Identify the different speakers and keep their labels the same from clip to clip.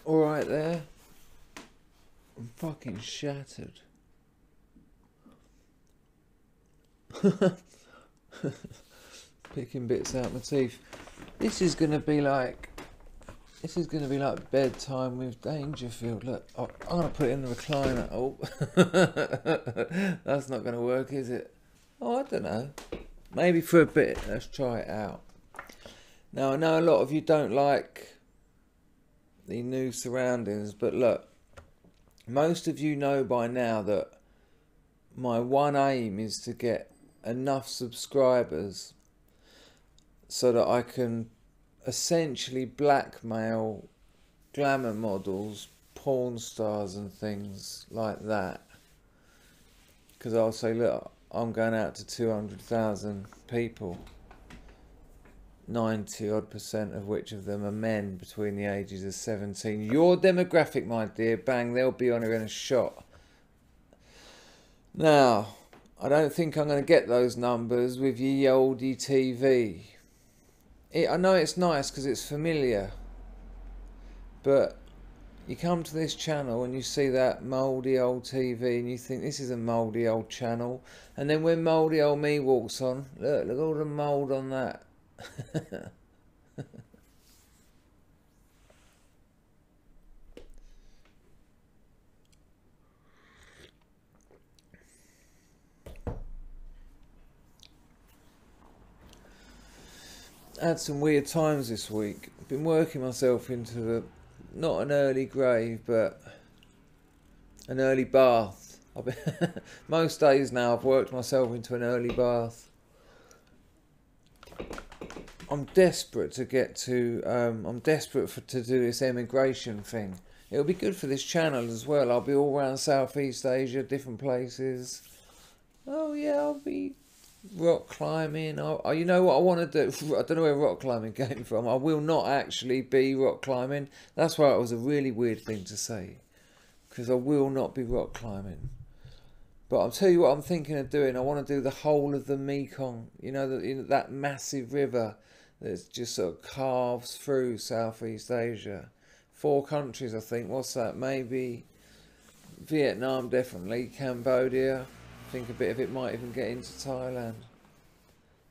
Speaker 1: Alright there. I'm fucking shattered. Picking bits out my teeth. This is gonna be like bedtime with Dangerfield. Look, I'm gonna put it in the recliner. Oh, that's not gonna work, is it? Oh, I don't know. Maybe for a bit. Let's try it out. Now I know a lot of you don't like the new surroundings, but look, most of you know by now that my one aim is to get enough subscribers so that I can essentially blackmail glamour models, porn stars and things like that. Because I'll say, look, I'm going out to 200,000 people, 90% of which of them are men between the ages of 17. Your demographic, my dear, bang, they'll be on her in a shot. Now, I don't think I'm going to get those numbers with ye oldie TV. I know it's nice because it's familiar, but you come to this channel and you see that mouldy old TV and you think this is a mouldy old channel, and then when mouldy old me walks on, look at all the mould on that. I had some weird times this week. I've been working myself into not an early grave, but an early bath. Most days now I've worked myself into an early bath. I'm desperate to get to, to do this emigration thing. It'll be good for this channel as well. I'll be all around Southeast Asia, different places. Oh yeah, I'll be rock climbing. You know what I want to do? I don't know where rock climbing came from. I will not actually be rock climbing. That's why it was a really weird thing to say. Because I will not be rock climbing. But I'll tell you what I'm thinking of doing. I want to do the whole of the Mekong. You know, that massive river that just sort of carves through Southeast Asia. 4 countries, I think. What's that? Maybe Vietnam, definitely. Cambodia. I think a bit of it might even get into Thailand.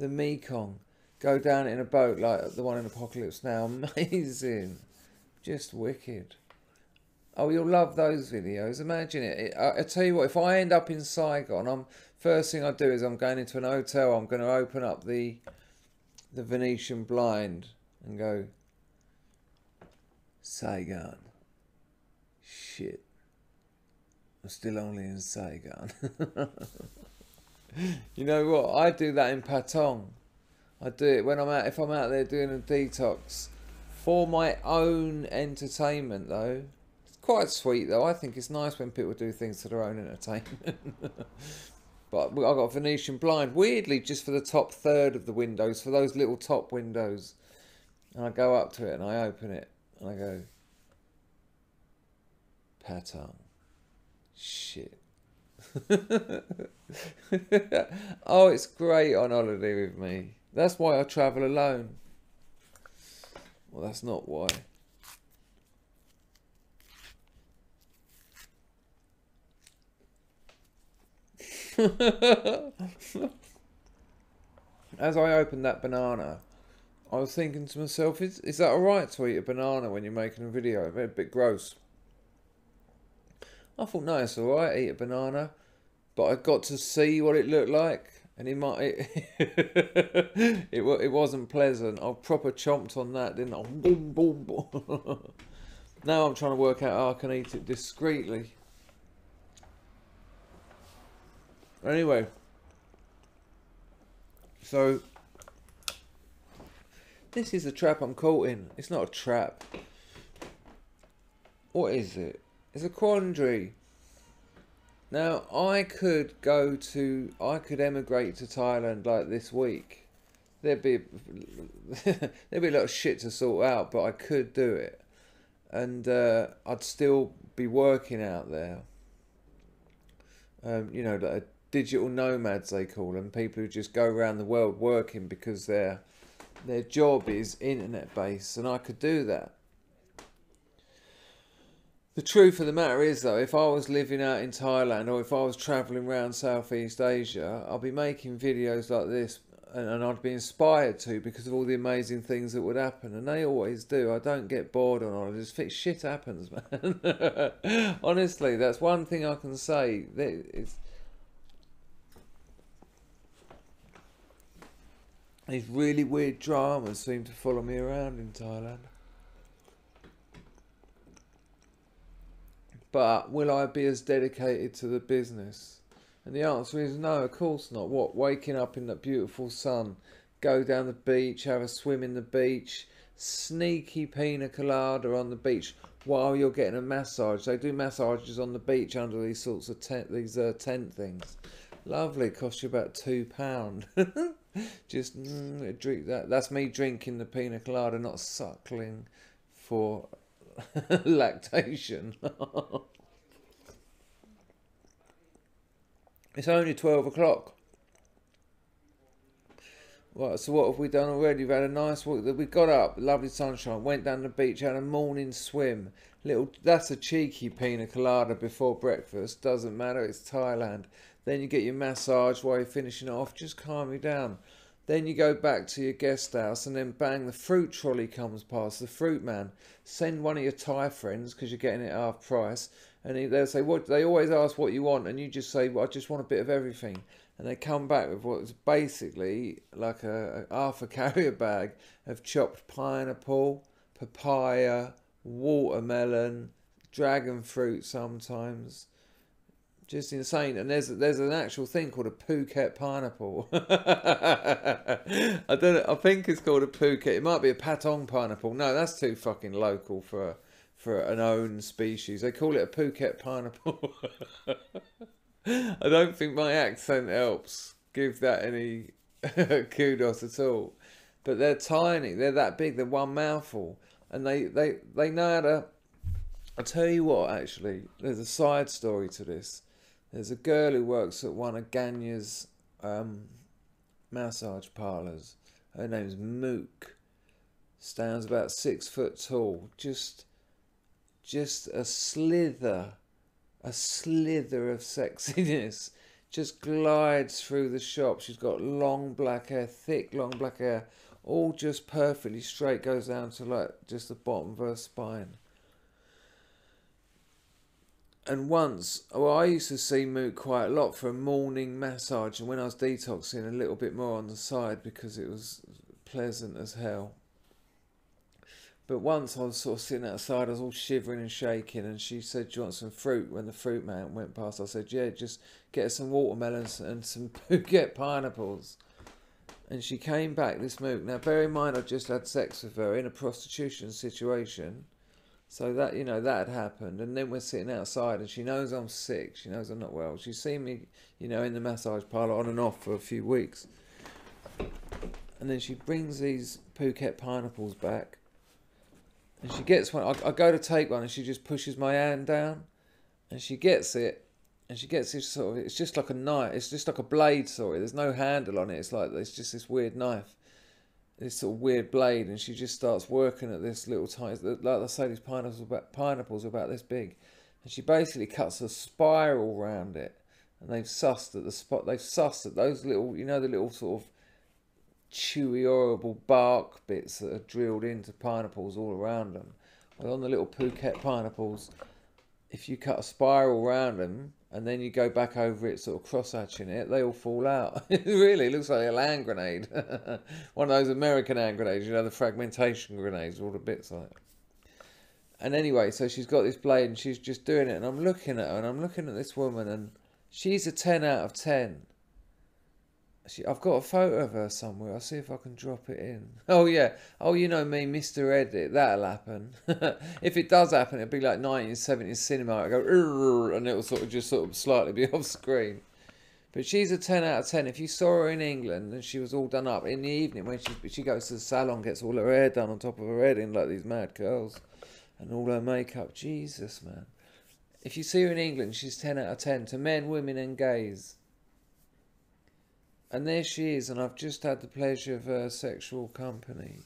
Speaker 1: The Mekong. Go down in a boat like the one in Apocalypse Now. Amazing. Just wicked. Oh, you'll love those videos. Imagine it. I tell you what, if I end up in Saigon, first thing I do is I'm going into an hotel. I'm going to open up the Venetian blind and go, Saigon. Shit. I'm still only in Saigon. You know what? I do that in Patong. I do it when if I'm out there doing a detox. For my own entertainment though. It's quite sweet though. I think it's nice when people do things for their own entertainment. But I've got a Venetian blind. Weirdly, just for the top third of the windows. For those little top windows. And I go up to it and I open it. And I go, Patong. Shit. Oh, it's great on holiday with me. That's why I travel alone. Well, that's not why. As I opened that banana, I was thinking to myself, is that alright to eat a banana when you're making a video? A bit gross. I thought, no, it's alright, eat a banana. But I got to see what it looked like. And it wasn't pleasant. I proper chomped on that, didn't I? Boom, boom, boom. Now I'm trying to work out how I can eat it discreetly. Anyway. So, this is the trap I'm caught in. It's not a trap. What is it? It's a quandary. Now, I could emigrate to Thailand like this week. There'd be a lot of shit to sort out, but I could do it. And I'd still be working out there. You know, like digital nomads, they call them, people who just go around the world working because their job is internet based, and I could do that. The truth of the matter is, though, if I was living out in Thailand or if I was travelling around Southeast Asia, I'd be making videos like this, and I'd be inspired to, because of all the amazing things that would happen, and they always do. I don't get bored on holidays. Shit happens, man. Honestly, that's one thing I can say. These really weird dramas seem to follow me around in Thailand. But will I be as dedicated to the business? And the answer is no, of course not. What, waking up in that beautiful sun, go down the beach, have a swim in the beach, sneaky pina colada on the beach while you're getting a massage. They do massages on the beach under these sorts of tent things. Lovely, cost you about £2. Just drink that. That's me drinking the pina colada, not suckling for lactation. It's only 12 o'clock. Right, so what have we done already? We've had a nice walk. We got up, lovely sunshine, went down the beach, had a morning swim. That's a cheeky pina colada before breakfast. Doesn't matter, it's Thailand. Then you get your massage while you're finishing it off, just calm you down. Then you go back to your guest house, and then bang, the fruit trolley comes past, the fruit man. Send one of your Thai friends, because you're getting it half price, and they'll say, what? They always ask what you want, and you just say, well, I just want a bit of everything. And they come back with what's basically like a half a carrier bag of chopped pineapple, papaya, watermelon, dragon fruit sometimes. Just insane. And there's an actual thing called a Phuket pineapple. I don't know, I think it's called a Phuket. It might be a Patong pineapple. No, that's too fucking local for an own species. They call it a Phuket pineapple. I don't think my accent helps give that any kudos at all. But they're tiny. They're that big. They're one mouthful. And they know how to... I'll tell you what, actually. There's a side story to this. There's a girl who works at one of Ganya's massage parlours. Her name's Mook. Stands about 6 foot tall. Just a slither of sexiness. Just glides through the shop. She's got long black hair, thick long black hair, all just perfectly straight, goes down to like just the bottom of her spine. And once, well, I used to see Mook quite a lot for a morning massage, and when I was detoxing, a little bit more on the side because it was pleasant as hell. But once I was sort of sitting outside, I was all shivering and shaking, and she said, do you want some fruit? When the fruit man went past, I said, yeah, just get some watermelons and some Phuket pineapples. And she came back, this Mook. Now, bear in mind, I just had sex with her in a prostitution situation. So that, you know, that had happened. And then we're sitting outside, and she knows I'm sick. She knows I'm not well. She's seen me, you know, in the massage parlour on and off for a few weeks. And then she brings these Phuket pineapples back. And she gets one. I go to take one, and she just pushes my hand down. And she gets it. And she gets this sort of, it's just like a knife. It's just like a blade, sorry. There's no handle on it. It's just this weird knife. This sort of weird blade, and she just starts working at this little tiny, like I say, these pineapples are about this big, and she basically cuts a spiral around it, and they've sussed at the spot. They've sussed at those little, you know, the little sort of chewy, horrible bark bits that are drilled into pineapples all around them. Well, on the little Phuket pineapples, if you cut a spiral around them, and then you go back over it, sort of cross-hatching it, they all fall out. It really looks like a hand grenade. One of those American hand grenades, you know, the fragmentation grenades, all the bits like it. And anyway, so she's got this blade, and she's just doing it, and I'm looking at her, and I'm looking at this woman, and she's a 10 out of 10. I've got a photo of her somewhere. I'll see if I can drop it in. Oh, yeah. Oh, you know me, Mr. Edit. That'll happen. If it does happen, it'll be like 1970s cinema. I go, and it'll sort of slightly be off screen. But she's a 10 out of 10. If you saw her in England and she was all done up in the evening, when she goes to the salon, gets all her hair done on top of her head in like these mad curls, and all her makeup. Jesus, man. If you see her in England, she's 10 out of 10 to men, women, and gays. And there she is, and I've just had the pleasure of her sexual company,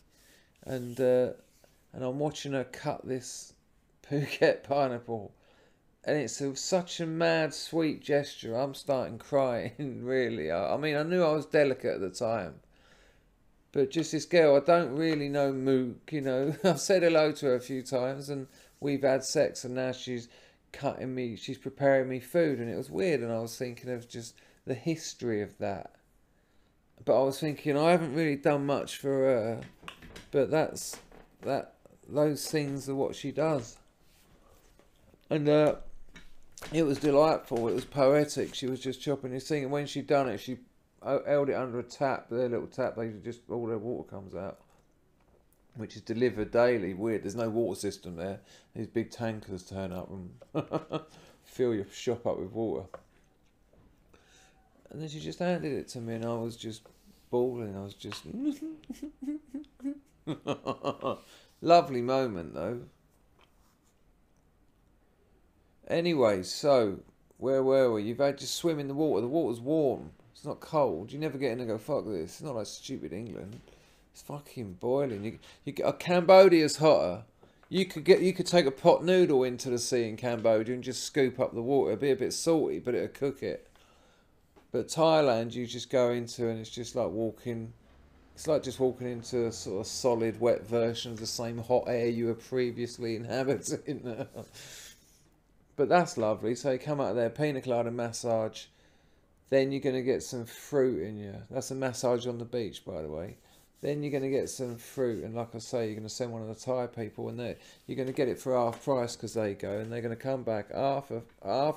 Speaker 1: and I'm watching her cut this Phuket pineapple, and it's such a mad, sweet gesture. I'm starting crying, really. I mean, I knew I was delicate at the time, but just this girl, I don't really know Mook, you know. I've said hello to her a few times, and we've had sex, and now she's she's preparing me food, and it was weird, and I was thinking of just the history of that. But I was thinking, I haven't really done much for her, but those things are what she does. And it was delightful. It was poetic. She was just chopping this thing, and when she'd done it, she held it under a tap. Their little tap. They just all their water comes out, which is delivered daily. Weird. There's no water system there. These big tankers turn up and fill your shop up with water. And then she just handed it to me, and I was just bawling. I was just lovely moment though. Anyway, so where were we? You've had to swim in the water. The water's warm. It's not cold. You never get in and go, fuck this. It's not like stupid England. It's fucking boiling. Cambodia's hotter. You could take a pot noodle into the sea in Cambodia and just scoop up the water. It'd be a bit salty, but it'll cook it. But Thailand, you just go into, and it's just like walking. It's like just walking into a sort of solid, wet version of the same hot air you were previously inhabiting. But that's lovely. So you come out of there, pina colada massage. Then you're going to get some fruit in you. That's a massage on the beach, by the way. Then you're going to get some fruit, and like I say, you're going to send one of the Thai people, and you're going to get it for half price because they go, and they're going to come back half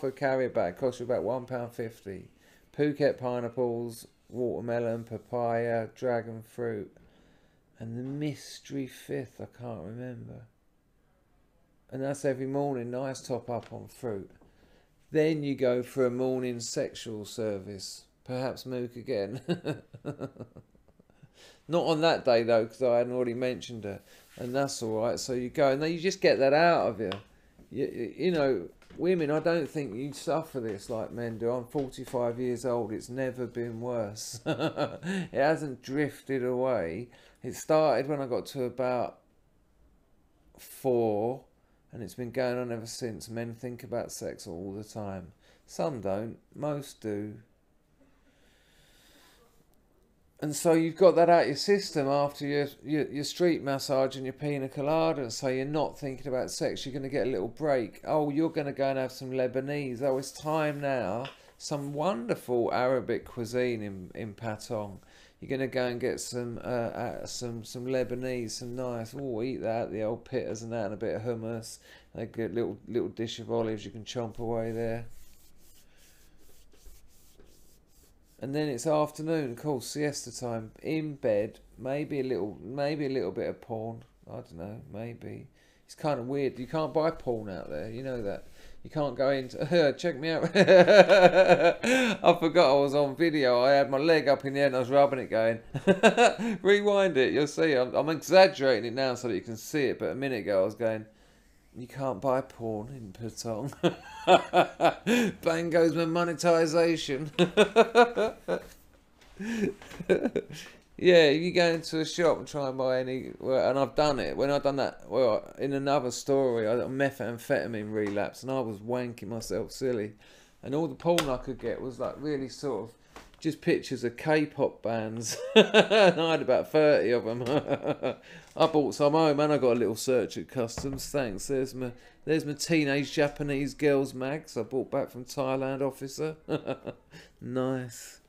Speaker 1: a carrier bag. Costs you about £1.50. Phuket pineapples, watermelon, papaya, dragon fruit, and the mystery fifth, I can't remember. And that's every morning, nice top up on fruit. Then you go for a morning sexual service, perhaps Mook again. Not on that day though, because I hadn't already mentioned her, and that's all right. So you go, and then you just get that out of you. You know, women, I don't think you suffer this like men do. I'm 45 years old. It's never been worse. It hasn't drifted away. It started when I got to about 4, and it's been going on ever since. Men think about sex all the time. Some don't. Most do. And so you've got that out of your system after your street massage and your pina colada. So you're not thinking about sex. You're going to get a little break. Oh, you're going to go and have some Lebanese. Oh, it's time now. Some wonderful Arabic cuisine in Patong. You're going to go and get some Lebanese, some nice. Oh, eat that. The old pittas and that, and a bit of hummus. They get a little dish of olives you can chomp away there. And then it's afternoon, of course, siesta time, in bed, maybe a little bit of porn. I don't know, maybe. It's kind of weird. You can't buy porn out there, you know that. You can't go into, check me out. I forgot I was on video. I had my leg up in the air and I was rubbing it going, rewind it, you'll see. I'm exaggerating it now so that you can see it, but a minute ago I was going, you can't buy porn in Patong. Bang goes my monetization. Yeah, you go into a shop and try and buy any, and I've done it. When I've done that, well, in another story, I got a methamphetamine relapse, and I was wanking myself silly, and all the porn I could get was like really sort of just pictures of K-pop bands, and I had about 30 of them. I bought some home, and I got a little search at customs. Thanks. There's my teenage Japanese girls mags I bought back from Thailand, officer. Nice.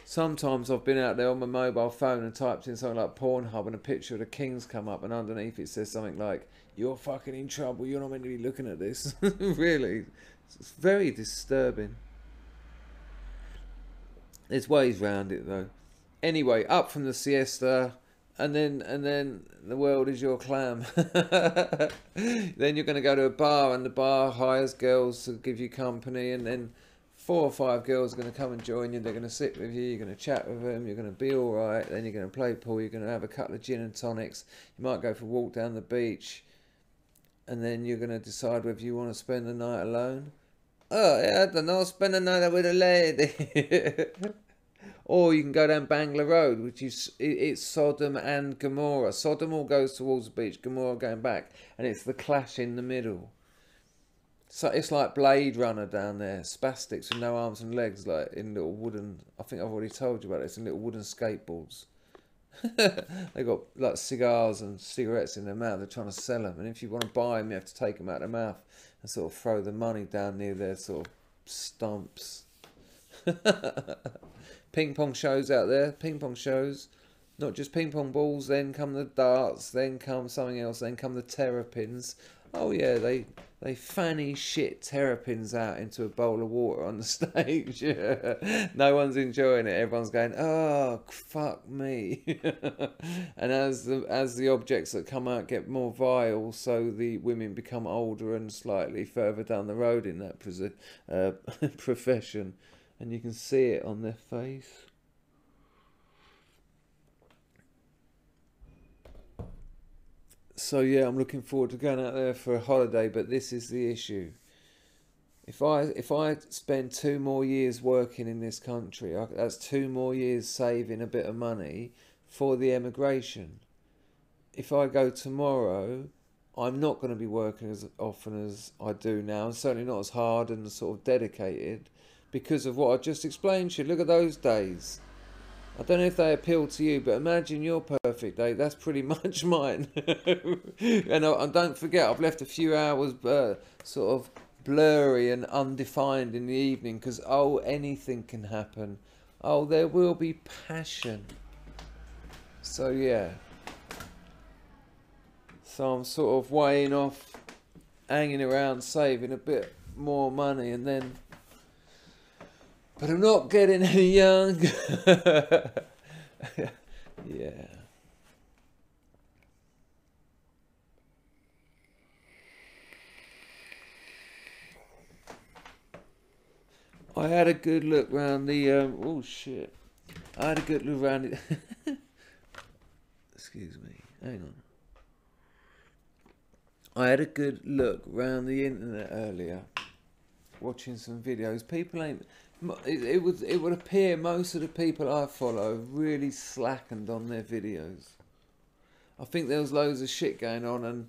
Speaker 1: Sometimes I've been out there on my mobile phone and typed in something like Pornhub, and a picture of the Kings come up, and underneath it says something like, "You're fucking in trouble. You're not meant to be looking at this." Really, it's very disturbing. There's ways round it though. Anyway, up from the siesta, and then the world is your clam. Then you're going to go to a bar, and the bar hires girls to give you company, and then 4 or 5 girls are going to come and join you. They're going to sit with you. You're going to chat with them. You're going to be all right. Then you're going to play pool. You're going to have a couple of gin and tonics. You might go for a walk down the beach, and then you're going to decide whether you want to spend the night alone Oh, yeah, I don't know, spend a night with a lady. Or you can go down Bangla Road, which is it's Sodom and Gomorrah. Sodom all goes towards the beach, Gomorrah going back, and it's the clash in the middle. So it's like Blade Runner down there, spastics with no arms and legs, like in little wooden. I think I've already told you about this. In little wooden skateboards. They got like cigars and cigarettes in their mouth. They're trying to sell them, and if you want to buy them, you have to take them out of their mouth and sort of throw the money down near their sort of stumps. Ping pong shows out there. Ping pong shows. Not just ping pong balls. Then come the darts. Then come something else. Then come the terrapins. Oh yeah, they fanny shit terrapins out into a bowl of water on the stage. No one's enjoying it. Everyone's going, oh fuck me. And as the objects that come out get more vile, so the women become older and slightly further down the road in that profession, and you can see it on their face. So yeah, I'm looking forward to going out there for a holiday, but this is the issue. If I spend 2 more years working in this country, that's 2 more years saving a bit of money for the emigration. If I go tomorrow, I'm not going to be working as often as I do now, and certainly not as hard and sort of dedicated, because of what I just explained to you. Look at those days. I don't know if they appeal to you, but imagine your perfect day. That's pretty much mine. And don't forget, I've left a few hours sort of blurry and undefined in the evening because, oh, anything can happen. Oh, there will be passion. So, yeah. So I'm sort of weighing off, hanging around, saving a bit more money, and then... But I'm not getting any younger. Yeah. I had a good look round the... oh, shit. I had a good look round it. Excuse me. Hang on. I had a good look round the internet earlier. Watching some videos. People ain't... It would appear most of the people I follow really slackened on their videos. I think there was loads of shit going on, and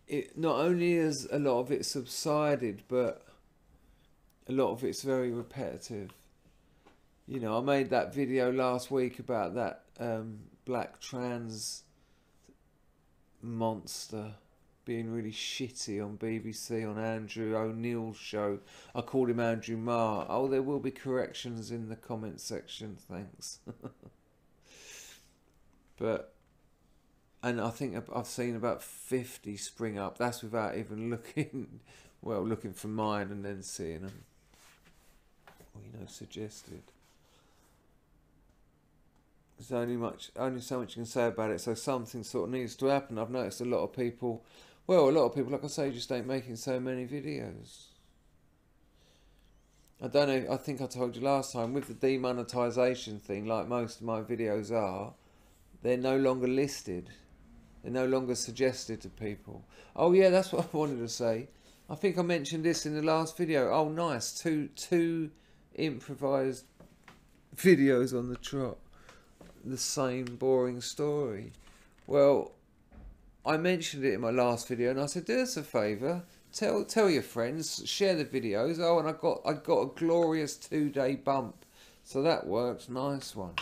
Speaker 1: it not only has a lot of it subsided, but a lot of it's very repetitive. You know, I made that video last week about that black trans monster being really shitty on BBC on Andrew O'Neill's show. I called him Andrew Marr. Oh, there will be corrections in the comment section, thanks. But, and I think I've seen about 50 spring up. That's without even looking, well, looking for mine and then seeing them. Well, you know, suggested. There's only so much you can say about it. So something sort of needs to happen. I've noticed a lot of people. Well, a lot of people, like I say, just ain't making so many videos. I don't know, I think I told you last time, with the demonetization thing, like most of my videos are, they're no longer listed. They're no longer suggested to people. Oh yeah, that's what I wanted to say. I think I mentioned this in the last video. Oh nice, two improvised videos on the trot. The same boring story. Well, I mentioned it in my last video, and I said, do us a favour, tell your friends, share the videos. Oh, and I got a glorious 2-day bump, so that worked. Nice one.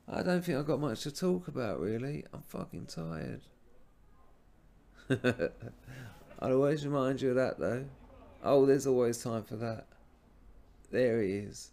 Speaker 1: I don't think I've got much to talk about really. I'm fucking tired. I'll always remind you of that though. Oh, there's always time for that. There he is.